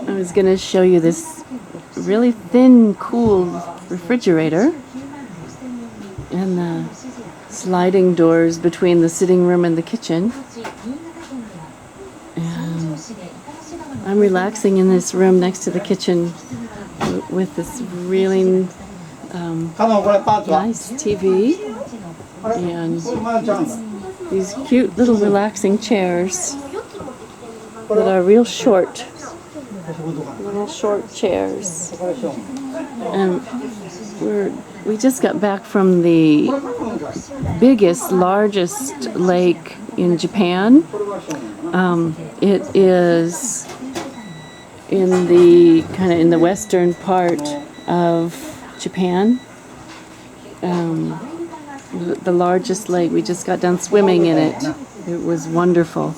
I was going to show you this really thin, cool refrigerator and the sliding doors between the sitting room and the kitchen. And I'm relaxing in this room next to the kitchen with this really nice TV and these cute little relaxing chairs that are real short. Little short chairs. And we just got back from the biggest, largest lake in Japan. It is in the in the western part of Japan. The largest lake. We just got done swimming in it. It was wonderful.